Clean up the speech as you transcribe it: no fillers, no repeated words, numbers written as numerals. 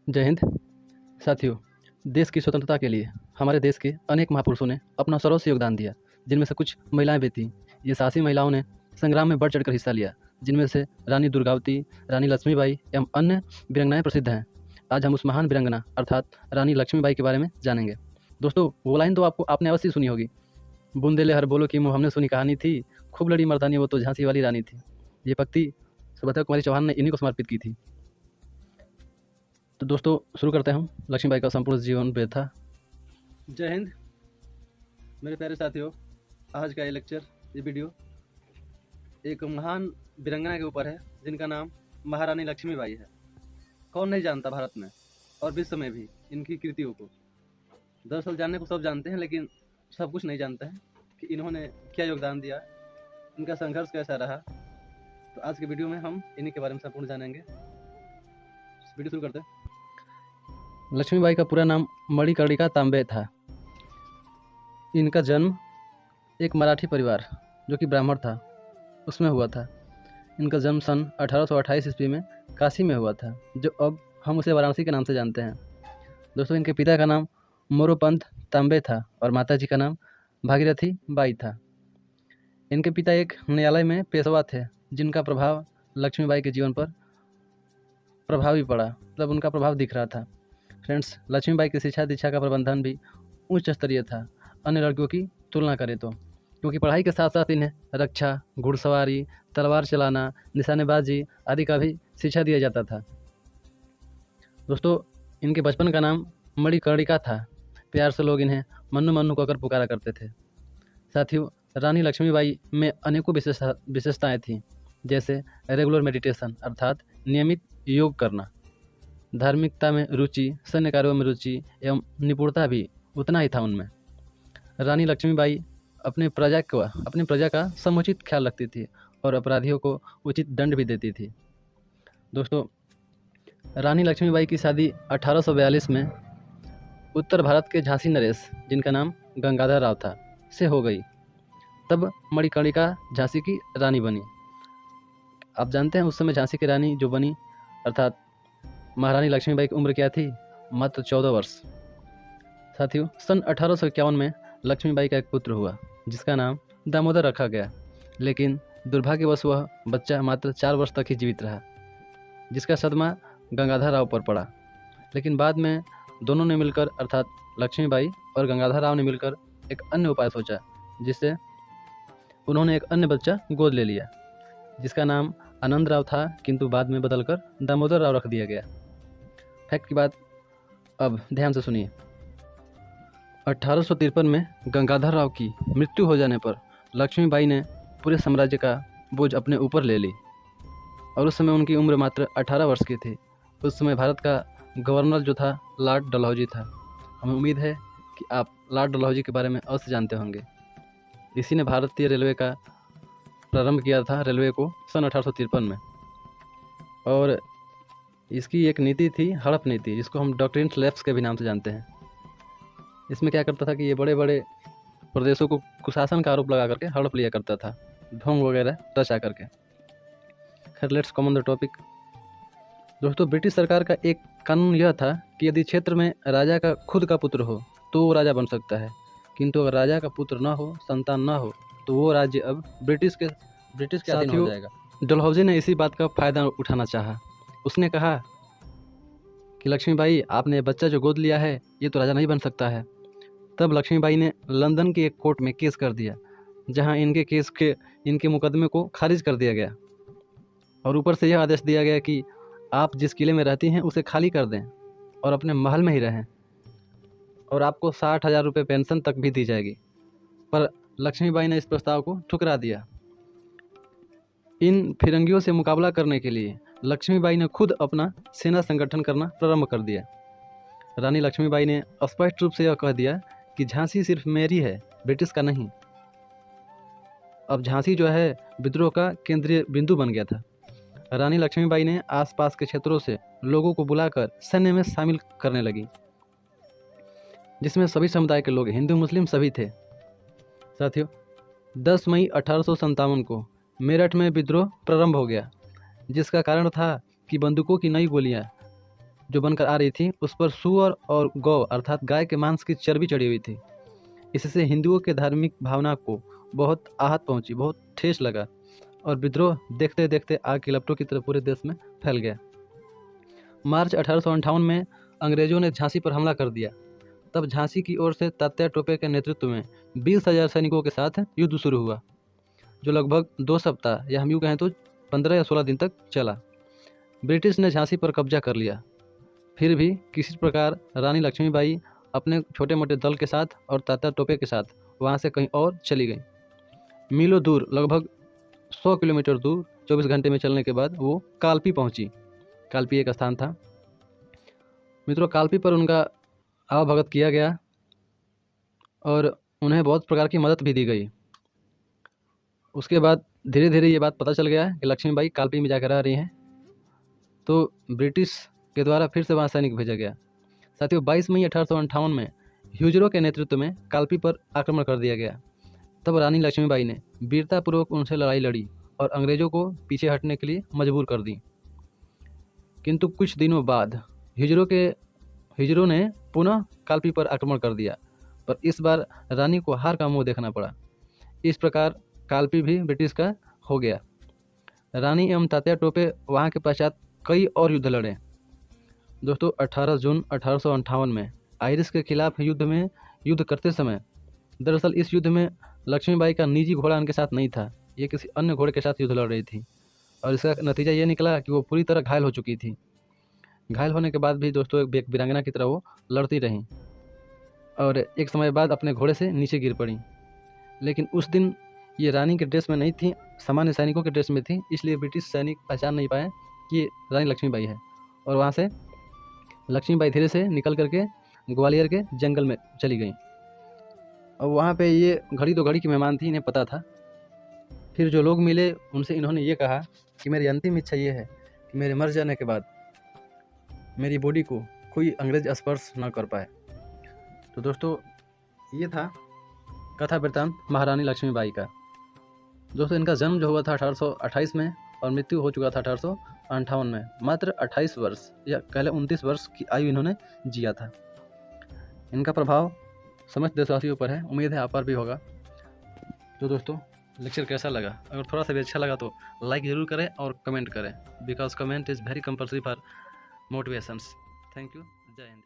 जय हिंद। साथियों, देश की स्वतंत्रता के लिए हमारे देश के अनेक महापुरुषों ने अपना सर्वस्व योगदान दिया, जिनमें से कुछ महिलाएं भी थीं। ये साहसी महिलाओं ने संग्राम में बढ़ चढ़कर हिस्सा लिया, जिनमें से रानी दुर्गावती, रानी लक्ष्मीबाई एवं अन्य वीरांगनाएं प्रसिद्ध हैं। आज हम उस महान वीरांगना अर्थात रानी लक्ष्मीबाई के बारे में जानेंगे। दोस्तों, वो लाइन तो आपने अवश्य सुनी होगी, बूंदेले हर बोलो की मुँह हमने सुनी कहानी थी, खूब लड़ी मर्दानी वो तो झांसी वाली रानी थी। ये पंक्ति सुभद्रा कुमारी चौहान ने इन्हीं को समर्पित की थी। तो दोस्तों, शुरू करते हैं हम लक्ष्मीबाई का संपूर्ण जीवन व्यथा। जय हिंद मेरे प्यारे साथियों। आज का ये लेक्चर, ये वीडियो एक महान वीरांगना के ऊपर है, जिनका नाम महारानी लक्ष्मीबाई है। कौन नहीं जानता भारत में और विश्व में भी इनकी कृतियों को। दरअसल जानने को सब जानते हैं, लेकिन सब कुछ नहीं जानते हैं कि इन्होंने क्या योगदान दिया, इनका संघर्ष कैसा रहा। तो आज के वीडियो में हम इन्हीं के बारे में संपूर्ण जानेंगे। वीडियो शुरू करते हैं। लक्ष्मीबाई का पूरा नाम मणिकर्णिका तांबे था। इनका जन्म एक मराठी परिवार जो कि ब्राह्मण था उसमें हुआ था। इनका जन्म सन 1828 ईस्वी में काशी में हुआ था, जो अब हम उसे वाराणसी के नाम से जानते हैं। दोस्तों, इनके पिता का नाम मोरोपंत तांबे था और माताजी का नाम भागीरथी बाई था। इनके पिता एक न्यायालय में पेशवा थे, जिनका प्रभाव लक्ष्मीबाई के जीवन पर प्रभावी पड़ा, मतलब उनका प्रभाव दिख रहा था। फ्रेंड्स, लक्ष्मीबाई की शिक्षा दीक्षा का प्रबंधन भी उच्च स्तरीय था अन्य लड़कियों की तुलना करें तो, क्योंकि पढ़ाई के साथ साथ इन्हें रक्षा, घुड़सवारी, तलवार चलाना, निशानेबाजी आदि का भी शिक्षा दिया जाता था। दोस्तों, इनके बचपन का नाम मणिकर्णिका था। प्यार से लोग इन्हें मन्नू मन्नू कहकर पुकारा करते थे। साथियों, रानी लक्ष्मीबाई में अनेकों विशेषताएँ थीं, जैसे रेगुलर मेडिटेशन अर्थात नियमित योग करना, धार्मिकता में रुचि, सैन्य कार्यों में रुचि एवं निपुणता भी उतना ही था उनमें। रानी लक्ष्मीबाई अपने प्रजा का समुचित ख्याल रखती थी और अपराधियों को उचित दंड भी देती थी। दोस्तों, रानी लक्ष्मीबाई की शादी 1842 में उत्तर भारत के झांसी नरेश, जिनका नाम गंगाधर राव था, से हो गई। तब मणिकर्णिका झांसी की रानी बनी। आप जानते हैं उस समय झांसी की रानी जो बनी अर्थात महारानी लक्ष्मीबाई की उम्र क्या थी? मात्र 14 वर्ष। साथियों, सन 1851 में लक्ष्मीबाई का एक पुत्र हुआ, जिसका नाम दामोदर रखा गया, लेकिन दुर्भाग्यवश वह बच्चा मात्र 4 वर्ष तक ही जीवित रहा, जिसका सदमा गंगाधर राव पर पड़ा। लेकिन बाद में दोनों ने मिलकर अर्थात लक्ष्मीबाई और गंगाधर राव ने मिलकर एक अन्य उपाय सोचा, जिससे उन्होंने एक अन्य बच्चा गोद ले लिया, जिसका नाम आनंद राव था, किंतु बाद में बदलकर दामोदर राव रख दिया गया। फैक्ट की बात अब ध्यान से सुनिए। 1853 में गंगाधर राव की मृत्यु हो जाने पर लक्ष्मीबाई ने पूरे साम्राज्य का बोझ अपने ऊपर ले ली और उस समय उनकी उम्र मात्र 18 वर्ष की थी। उस समय भारत का गवर्नर जो था लॉर्ड डलहौजी था। हमें उम्मीद है कि आप लॉर्ड डलहौजी के बारे में अवश्य जानते होंगे। इसी ने भारतीय रेलवे का प्रारंभ किया था, रेलवे को सन 1853 में। और इसकी एक नीति थी हड़प नीति, जिसको हम डॉक्ट्रिन लैप्स के भी नाम से जानते हैं। इसमें क्या करता था कि ये बड़े बड़े प्रदेशों को कुशासन का आरोप लगा करके हड़प लिया करता था, ढोंग वगैरह रचा करके। खैर, let's come on the topic. दोस्तों, ब्रिटिश सरकार का एक कानून यह था कि यदि क्षेत्र में राजा का खुद का पुत्र हो तो वो राजा बन सकता है, किंतु अगर राजा का पुत्र न हो, संतान न हो, तो वो राज्य अब ब्रिटिश के अधीन हो जाएगा। डलहौजी ने इसी बात का फायदा उठाना चाहा। उसने कहा कि लक्ष्मीबाई, आपने बच्चा जो गोद लिया है ये तो राजा नहीं बन सकता है। तब लक्ष्मीबाई ने लंदन की एक कोर्ट में केस कर दिया, जहां इनके मुकदमे को खारिज कर दिया गया और ऊपर से यह आदेश दिया गया कि आप जिस किले में रहती हैं उसे खाली कर दें और अपने महल में ही रहें, और आपको 60,000 रुपये पेंशन तक भी दी जाएगी। पर लक्ष्मीबाई ने इस प्रस्ताव को ठुकरा दिया। इन फिरंगियों से मुकाबला करने के लिए लक्ष्मीबाई ने खुद अपना सेना संगठन करना प्रारंभ कर दिया। रानी लक्ष्मीबाई ने स्पष्ट रूप से यह कह दिया कि झांसी सिर्फ मेरी है, ब्रिटिश का नहीं। अब झांसी जो है विद्रोह का केंद्रीय बिंदु बन गया था। रानी लक्ष्मीबाई ने आसपास के क्षेत्रों से लोगों को बुलाकर सैन्य में शामिल करने लगी, जिसमें सभी समुदाय के लोग, हिंदू मुस्लिम सभी थे। साथियों, 10 मई 1857 को मेरठ में विद्रोह प्रारंभ हो गया, जिसका कारण था कि बंदूकों की नई गोलियां जो बनकर आ रही थी उस पर सूअर और गौ अर्थात गाय के मांस की चर्बी चढ़ी हुई थी। इससे हिंदुओं के धार्मिक भावना को बहुत आहत पहुंची, बहुत ठेस लगा और विद्रोह देखते देखते आग की लपटों की तरह पूरे देश में फैल गया। मार्च 1858 में अंग्रेजों ने झांसी पर हमला कर दिया। तब झांसी की ओर से तात्या टोपे के नेतृत्व में 20,000 सैनिकों के साथ युद्ध शुरू हुआ, जो लगभग 2 सप्ताह या हम यूँ कहें तो 15 या 16 दिन तक चला। ब्रिटिश ने झांसी पर कब्जा कर लिया। फिर भी किसी प्रकार रानी लक्ष्मीबाई अपने छोटे मोटे दल के साथ और तात्या टोपे के साथ वहाँ से कहीं और चली गई। मीलों दूर, लगभग 100 किलोमीटर दूर 24 घंटे में चलने के बाद वो कालपी पहुंची। कालपी एक स्थान था। मित्रों, कालपी पर उनका आवभगत किया गया और उन्हें बहुत प्रकार की मदद भी दी गई। उसके बाद धीरे धीरे ये बात पता चल गया कि लक्ष्मीबाई कालपी में जाकर रह रही हैं, तो ब्रिटिश के द्वारा फिर से वहाँ सैनिक भेजा गया। साथियों, 22 मई 1858 में ह्यूजरों के नेतृत्व में कालपी पर आक्रमण कर दिया गया। तब रानी लक्ष्मीबाई ने वीरतापूर्वक उनसे लड़ाई लड़ी और अंग्रेजों को पीछे हटने के लिए मजबूर कर दी। किंतु कुछ दिनों बाद हिजरों ने पुनः कालपी पर आक्रमण कर दिया, पर इस बार रानी को हार का मुंह देखना पड़ा। इस प्रकार कालपी भी ब्रिटिश का हो गया। रानी एवं तात्या टोपे वहाँ के पश्चात कई और युद्ध लड़े। दोस्तों, 18 जून 1858 में आयरिश के खिलाफ युद्ध करते समय दरअसल इस युद्ध में लक्ष्मीबाई का निजी घोड़ा उनके साथ नहीं था, ये किसी अन्य घोड़े के साथ युद्ध लड़ रही थी और इसका नतीजा ये निकला कि वो पूरी तरह घायल हो चुकी थी। घायल होने के बाद भी दोस्तों एक वीरांगना की तरह वो लड़ती रहीं और एक समय बाद अपने घोड़े से नीचे गिर पड़ी। लेकिन उस दिन ये रानी के ड्रेस में नहीं थी, सामान्य सैनिकों के ड्रेस में थी, इसलिए ब्रिटिश सैनिक पहचान नहीं पाए कि ये रानी लक्ष्मीबाई है और वहाँ से लक्ष्मीबाई धीरे से निकल करके ग्वालियर के जंगल में चली गई। और वहाँ पे ये घड़ी तो घड़ी की मेहमान थी, इन्हें पता था। फिर जो लोग मिले उनसे इन्होंने ये कहा कि मेरी अंतिम इच्छा ये है कि मेरे मर जाने के बाद मेरी बॉडी को कोई अंग्रेज स्पर्श न कर पाए। तो दोस्तों, ये था कथा वृत्तांत महारानी लक्ष्मीबाई का। दोस्तों, इनका जन्म जो हुआ था 1828 में और मृत्यु हो चुका था 1858 में। मात्र 28 वर्ष या पहले 29 वर्ष की आयु इन्होंने जिया था। इनका प्रभाव समस्त देशवासियों पर है, उम्मीद है आप पर भी होगा। तो दोस्तों, लेक्चर कैसा लगा? अगर थोड़ा सा भी अच्छा लगा तो लाइक ज़रूर करें और कमेंट करें, because comment is very compulsory for motivations. Thank you. जय हिंद।